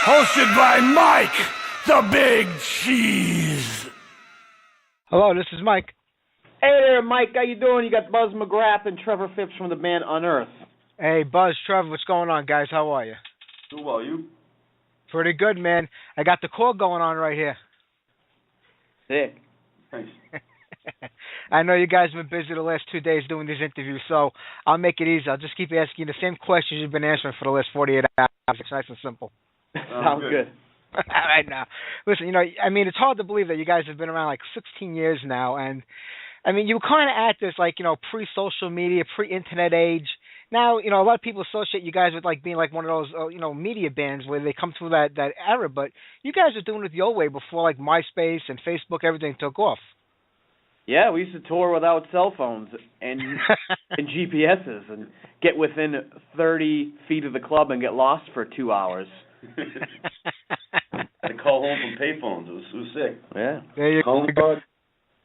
Hosted by Mike, the Big Cheese. Hello, this is Mike. Hey there, Mike. How you doing? You got Buzz McGrath and Trevor Phipps from the band Unearth. Hey, Buzz, Trevor, what's going on, guys? How are you? Doing well, you? Pretty good, man. I got the call going on right here. Sick. Thanks. I know you guys have been busy the last 2 days doing these interviews, so I'll make it easy. I'll just keep asking you the same questions you've been answering for the last 48 hours. It's nice and simple. Sounds good. All right, now. Listen, I mean, it's hard to believe that you guys have been around like 16 years now, and, I mean, you were kind of at this, like, pre-social media, pre-internet age. Now, a lot of people associate you guys with, like, being like one of those, media bands where they come through that era, but you guys are doing it the old way before, like, MySpace and Facebook, everything took off. Yeah, we used to tour without cell phones and GPSs and get within 30 feet of the club and get lost for 2 hours. I call home from payphones. It was sick. Yeah. There you Home go.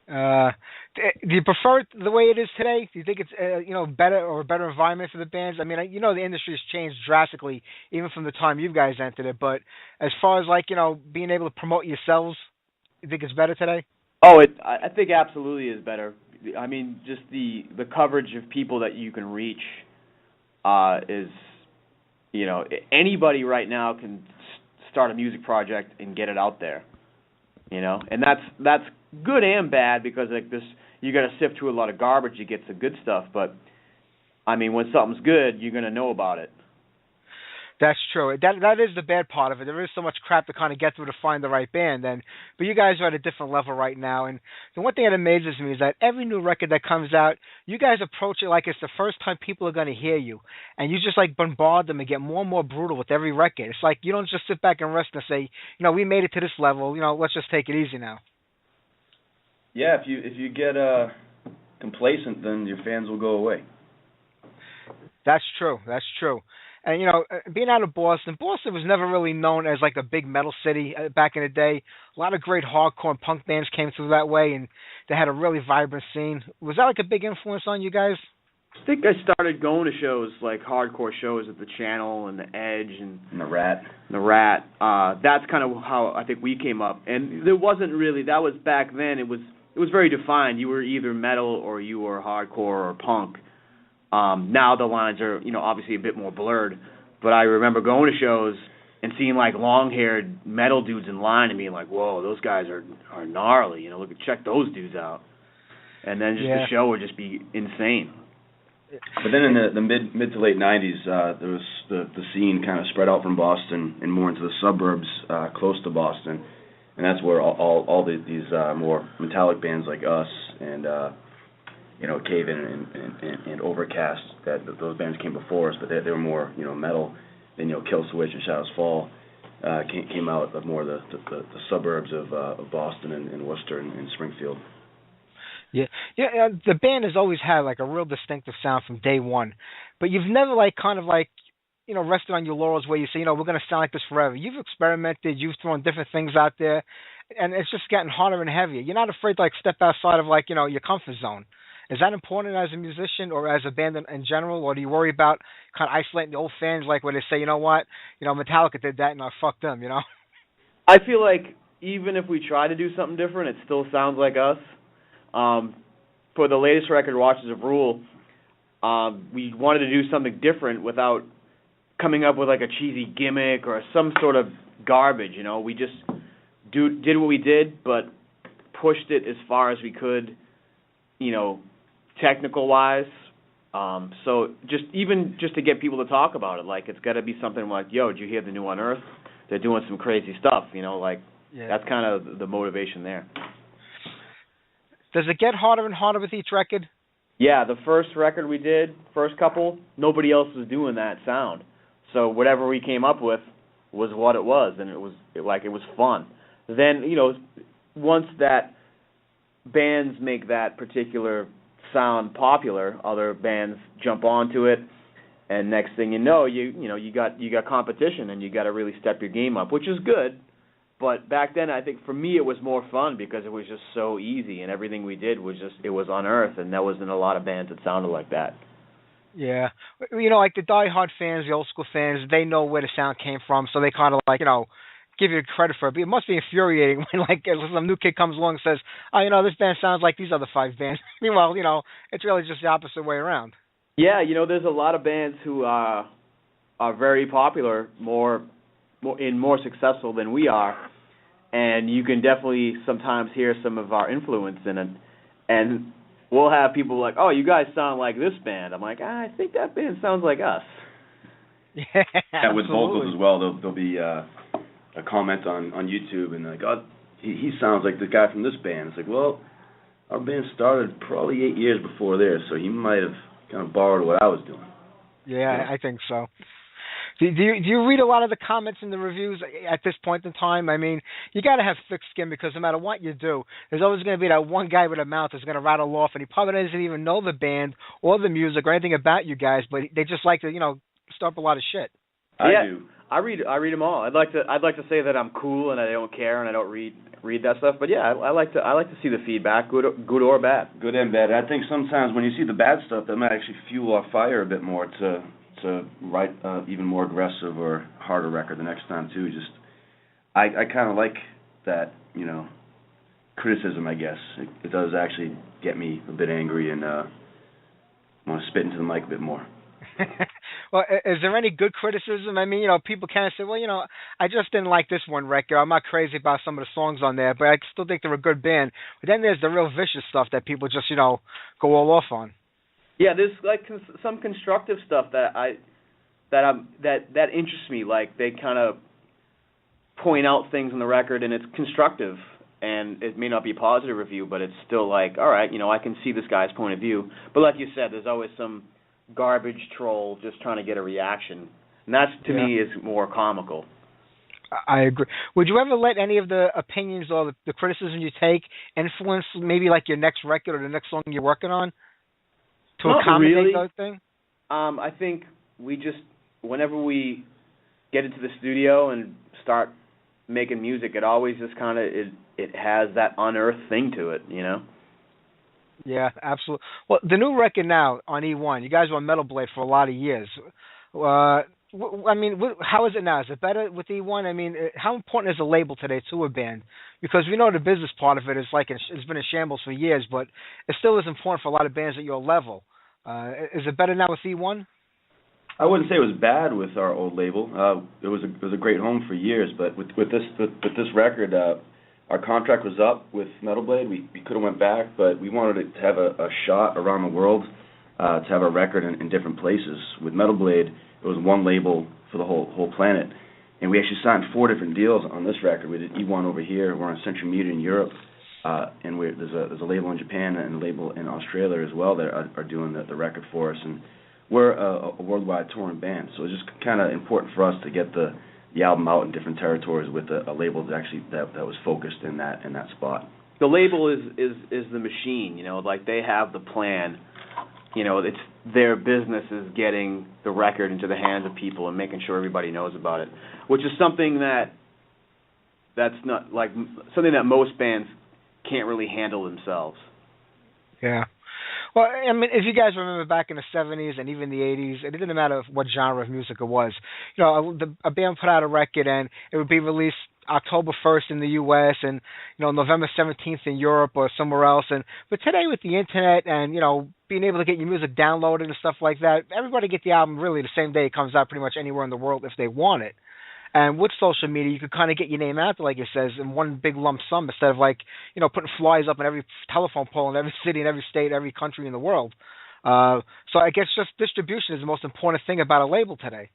bug. Do you prefer it the way it is today? Do you think it's better or a better environment for the bands? I mean, the industry has changed drastically even from the time you guys entered it. But as far as like being able to promote yourselves, you think it's better today? Oh, I think absolutely is better. I mean, just the coverage of people that you can reach is, anybody right now can start a music project and get it out there. And that's good and bad because like this, you got to sift through a lot of garbage to get some good stuff. But I mean, when something's good, you're gonna know about it. That's true. That is the bad part of it. There is so much crap to kind of get through to find the right band. But you guys are at a different level right now. And the one thing that amazes me is that every new record that comes out, you guys approach it like it's the first time people are going to hear you. And you just like bombard them and get more and more brutal with every record. It's like you don't just sit back and rest and say, we made it to this level. Let's just take it easy now. Yeah, if you get complacent, then your fans will go away. That's true. And, being out of Boston was never really known as, like, a big metal city back in the day. A lot of great hardcore and punk bands came through that way, and they had a really vibrant scene. Was that, like, a big influence on you guys? I think I started going to shows, like hardcore shows at the Channel and the Edge and The Rat. That's kind of how I think we came up. And there wasn't really, that was back then, it was very defined. You were either metal or you were hardcore or punk. Now the lines are, obviously a bit more blurred, but I remember going to shows and seeing like long-haired metal dudes in line and being like, "Whoa, those guys are gnarly." Check those dudes out. And then the show would just be insane. But then in the mid to late '90s, there was the scene kind of spread out from Boston and more into the suburbs close to Boston, and that's where all these more metallic bands like us and Cave In and Overcast, those bands came before us, but they were more, metal. Then, Kill Switch and Shadows Fall came out of more the suburbs of Boston and Worcester and Springfield. Yeah. The band has always had like a real distinctive sound from day one, but you've never rested on your laurels where you say, we're going to sound like this forever. You've experimented, you've thrown different things out there, and it's just getting harder and heavier. You're not afraid to step outside of your comfort zone. Is that important as a musician or as a band in general, or do you worry about kind of isolating the old fans, like where they say, Metallica did that and fuck them, I feel like even if we try to do something different, it still sounds like us. For the latest record, Watchers of Rule, we wanted to do something different without coming up with like a cheesy gimmick or some sort of garbage. We just did what we did, but pushed it as far as we could, technical wise. So just to get people to talk about it, like it's got to be something like, yo, did you hear the new Unearth? They're doing some crazy stuff, That's kind of the motivation there. Does it get harder and harder with each record? Yeah, the first record we did, first couple, nobody else was doing that sound. So whatever we came up with was what it was, and it was fun. Then, once that bands make that particular sound popular, other bands jump onto it, and next thing you know, you got competition, and you got to really step your game up, which is good. But back then, I think for me it was more fun because it was just so easy, and everything we did was Unearth, and there wasn't a lot of bands that sounded like that. Yeah, like the diehard fans, the old school fans, they know where the sound came from, so they kind of give you credit for it. But it must be infuriating when some new kid comes along and says, "Oh, this band sounds like these other 5 bands." Meanwhile, it's really just the opposite way around. Yeah, there's a lot of bands who are very popular, more successful than we are, and you can definitely sometimes hear some of our influence in it. And we'll have people like, "Oh, you guys sound like this band." I'm like, I think that band sounds like us. Yeah, with vocals as well. There'll be a comment on YouTube, and like, "Oh, he sounds like the guy from this band." It's like, well, our band started probably 8 years before theirs, so he might have kind of borrowed what I was doing. Yeah, I think so. Do you read a lot of the comments and the reviews at this point in time? I mean, you got to have thick skin because no matter what you do, there's always going to be that one guy with a mouth that's going to rattle off, and he probably doesn't even know the band or the music or anything about you guys, but they just like to, stir up a lot of shit. I do. I read them all. I'd like to say that I'm cool and I don't care and I don't read that stuff, but yeah, I like to see the feedback, good or bad. Good and bad. I think sometimes when you see the bad stuff, that might actually fuel our fire a bit more to write even more aggressive or harder record the next time too. Just I kind of like that, criticism. I guess it does actually get me a bit angry and want to spit into the mic a bit more. Well, is there any good criticism? I mean, people kind of say, well, I just didn't like this one record. I'm not crazy about some of the songs on there, but I still think they're a good band. But then there's the real vicious stuff that people just, go all off on. Yeah, there's some constructive stuff that interests me. Like they kind of point out things in the record, and it's constructive. And it may not be a positive review, but it's still like, all right, I can see this guy's point of view. But like you said, there's always some garbage troll just trying to get a reaction. And that, to me, is more comical. I agree. Would you ever let any of the opinions or the criticism you take influence maybe like your next record or the next song you're working on to accommodate those things? I think we just, whenever we get into the studio and start making music, it always just kind of, it has that Unearth thing to it, Yeah, absolutely. Well, the new record now on E1, you guys were on Metal Blade for a lot of years. I mean, how is it now? Is it better with E1? I mean, how important is a label today to a band? Because we know the business part of it is it's been in shambles for years, but it still is important for a lot of bands at your level. Is it better now with E1? I wouldn't say it was bad with our old label. It was a great home for years, but with this record, our contract was up with Metal Blade. We could have went back, but we wanted to have a shot around the world, to have a record in different places. With Metal Blade, it was one label for the whole planet, and we actually signed 4 different deals on this record. We did E1 over here. We're on Central Media in Europe, and there's a label in Japan and a label in Australia as well that are doing the record for us. And we're a worldwide touring band, so it's just kind of important for us to get the album out in different territories with a label that was focused in that spot. The label is the machine, like they have the plan. It's their business is getting the record into the hands of people and making sure everybody knows about it, which is something that's not like something that most bands can't really handle themselves. Yeah. Well, I mean, if you guys remember back in the 70s and even the 80s, it didn't matter what genre of music it was. You know, a band put out a record and it would be released October 1st in the U.S. and, you know, November 17th in Europe or somewhere else. But today with the internet and, you know, being able to get your music downloaded and stuff like that, everybody get the album really the same day it comes out pretty much anywhere in the world if they want it. And with social media, you could kind of get your name out there, like it says, in one big lump sum instead of like, you know, putting flyers up in every telephone pole in every city, in every state, every country in the world. So I guess just distribution is the most important thing about a label today.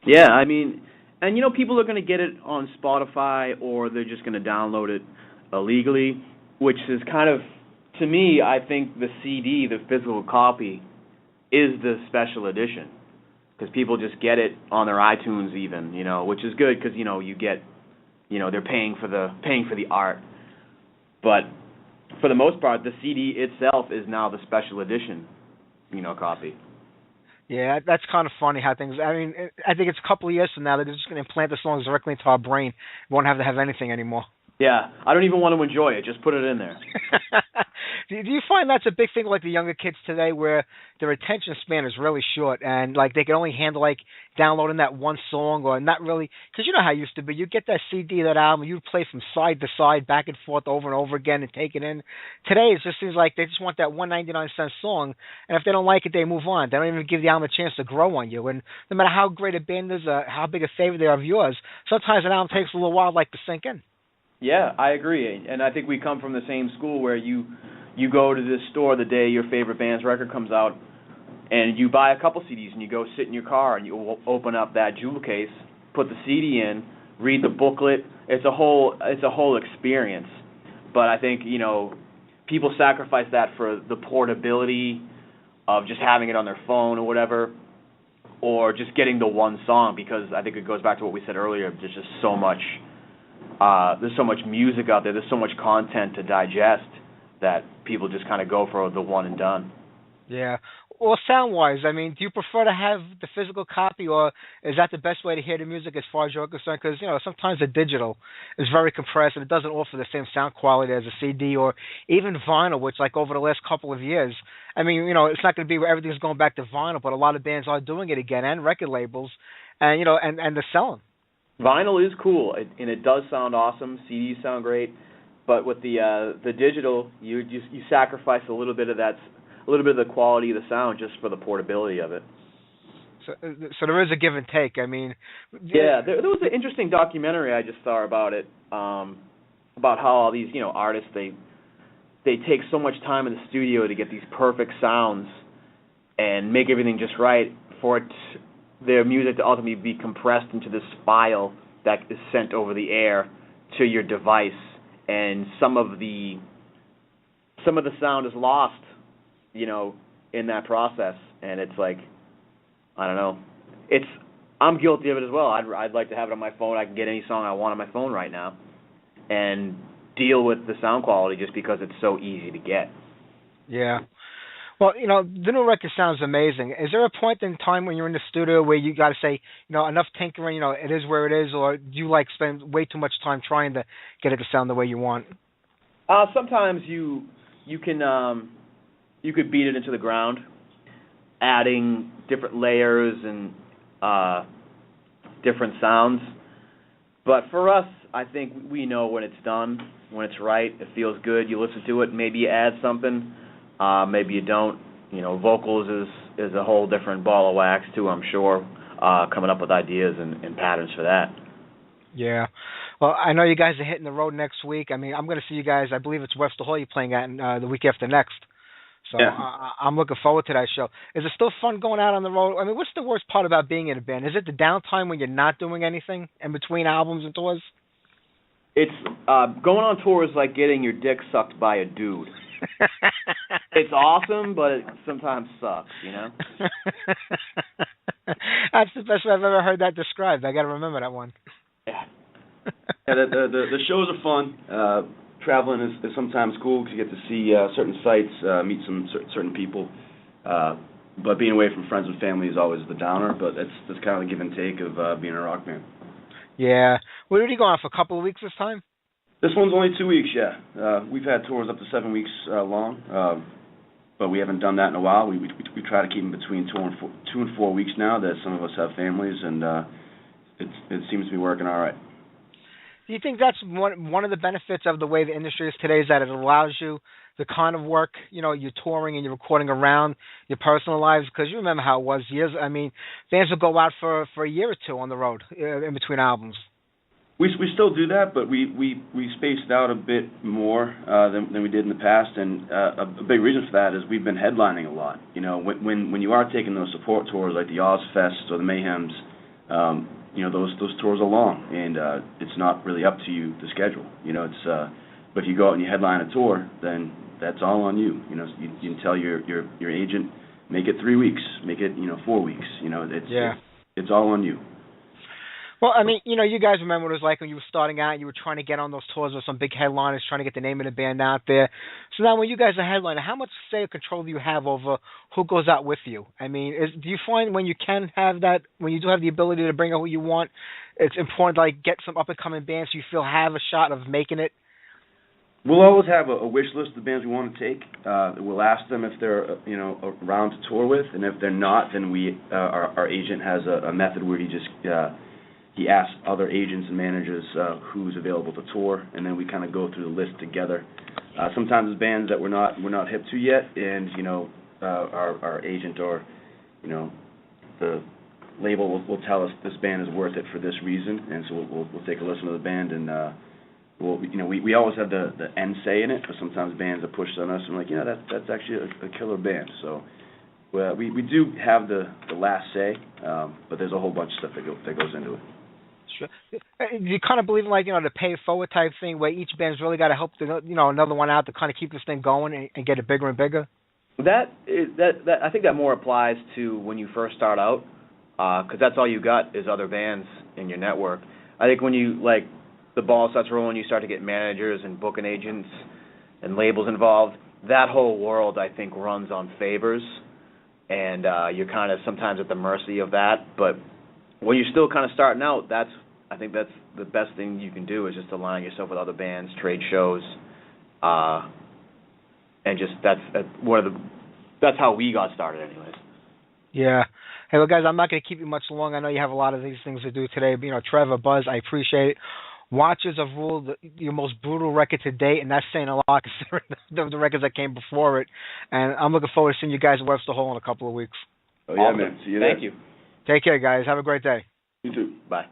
Yeah, I mean, and you know, people are going to get it on Spotify or they're just going to download it illegally, which is kind of, to me, I think the CD, the physical copy, is the special edition. Because people just get it on their iTunes even, you know, which is good because, you know, you get, you know, they're paying for the art. But for the most part, the CD itself is now the special edition, you know, copy. Yeah, that's kind of funny how things, I mean, I think it's a couple of years from now they're just going to implant the songs directly into our brain. We won't have to have anything anymore. Yeah, I don't even want to enjoy it. Just put it in there. Do you find that's a big thing like the younger kids today where their attention span is really short and like they can only handle like downloading that one song or not really, because you know how it used to be. You get that CD, that album, you'd play from side to side, back and forth over and over again and take it in. Today it just seems like they just want that 1.99 song, and if they don't like it, they move on. They don't even give the album a chance to grow on you. And no matter how great a band is, how big a favorite they are of yours, sometimes an album takes a little while like to sink in. Yeah, I agree, and I think we come from the same school where you go to this store the day your favorite band's record comes out, and you buy a couple CDs, and you go sit in your car, and you open up that jewel case, put the CD in, read the booklet. It's a whole experience. But I think, you know, people sacrifice that for the portability of just having it on their phone or whatever, or just getting the one song, because I think it goes back to what we said earlier. There's just so much. There's so much music out there. There's so much content to digest that people just kind of go for the one and done. Yeah. Well, sound-wise, I mean, do you prefer to have the physical copy, or is that the best way to hear the music as far as you're concerned? Because, you know, sometimes the digital is very compressed and it doesn't offer the same sound quality as a CD or even vinyl, which, like, over the last couple of years, I mean, you know, it's not going to be where everything's going back to vinyl, but a lot of bands are doing it again, and record labels, and, you know, and they're selling. Vinyl is cool, and it does sound awesome. CDs sound great, but with the digital, you sacrifice a little bit of the quality of the sound just for the portability of it. So there is a give and take. I mean, yeah, there was an interesting documentary I just saw about it, about how all these, you know, artists they take so much time in the studio to get these perfect sounds and make everything just right for it. Their music to ultimately be compressed into this file that is sent over the air to your device, and some of the sound is lost, you know, in that process. And it's like, I don't know, I'm guilty of it as well. I'd like to have it on my phone. I can get any song I want on my phone right now, and deal with the sound quality just because it's so easy to get. Yeah. Well, you know, the new record sounds amazing. Is there a point in time when you're in the studio where you got to say, you know, enough tinkering, you know, it is where it is, or do you like spend way too much time trying to get it to sound the way you want? Sometimes you could beat it into the ground, adding different layers and different sounds. But for us, I think we know when it's done, when it's right, it feels good. You listen to it, maybe you add something. Maybe you don't. You know, vocals is a whole different ball of wax too, I'm sure, coming up with ideas and patterns for that. Yeah. Well, I know you guys are hitting the road next week. I mean, I'm going to see you guys, I believe it's Webster Hall you're playing at the week after next. So yeah. I'm looking forward to that show. Is it still fun going out on the road? I mean, what's the worst part about being in a band? Is it the downtime when you're not doing anything in between albums and tours? It's going on tour is like getting your dick sucked by a dude. It's awesome, but it sometimes sucks, you know? That's the best way I've ever heard that described. I got to remember that one. Yeah. Yeah, the shows are fun. Traveling is sometimes cool because you get to see certain sites, meet some certain people. But being away from friends and family is always the downer, but that's kind of the give and take of being a rock band. Yeah. Well, are you going on for a couple of weeks this time? This one's only 2 weeks, yeah. We've had tours up to 7 weeks long. but we haven't done that in a while. We try to keep them between 2 and 4 weeks now. That some of us have families, and it seems to be working all right. Do you think that's one of the benefits of the way the industry is today, is that it allows you the kind of work, you're touring and you're recording around your personal lives? Because you remember how it was years. I mean, bands would go out for a year or two on the road in between albums. We still do that, but we spaced it out a bit more than we did in the past, and a big reason for that is we've been headlining a lot. When you are taking those support tours like the Ozfests or the Mayhems, those tours are long, and it's not really up to you to schedule. But if you go out and you headline a tour, then that's all on you. You can tell your agent, make it 3 weeks, make it 4 weeks. It's all on you. Well, I mean, you guys remember what it was like when you were starting out. You were trying to get on those tours with some big headliners, trying to get the name of the band out there. So now, when you guys are headlining, how much say or control do you have over who goes out with you? I mean, do you find when you can have that, when you do have the ability to bring out who you want, it's important to get some up and coming bands so you feel have a shot of making it? We'll always have a wish list of bands we want to take. We'll ask them if they're around to tour with, and if they're not, then our agent has a method where he asks other agents and managers who's available to tour, and then we kind of go through the list together. Sometimes it's bands that we're not hip to yet, and our agent or the label will tell us this band is worth it for this reason, and so we'll take a listen to the band, and we always have the end say in it, but sometimes bands are pushed on us and we're like, that's actually a killer band. So we do have the last say, but there's a whole bunch of stuff that goes into it. Sure. Do you kind of believe in the pay it forward type thing, where each band's really got to help another one out to kind of keep this thing going and get it bigger and bigger? That I think that more applies to when you first start out, because that's all you got is other bands in your network. I think when you the ball starts rolling, you start to get managers and booking agents and labels involved. That whole world, I think, runs on favors, and you're kind of sometimes at the mercy of that. But when you're still kind of starting out, I think that's the best thing you can do, is just align yourself with other bands, trade shows, and just that's how we got started, anyways. Yeah. Hey, well, guys, I'm not going to keep you much longer. I know you have a lot of these things to do today. But, Trevor, Buzz, I appreciate it. Watchers have ruled your most brutal record to date, and that's saying a lot considering the records that came before it. And I'm looking forward to seeing you guys at Webster Hall in a couple of weeks. Oh, yeah, awesome. Man. See you there. Thank you. Take care, guys. Have a great day. You too. Bye.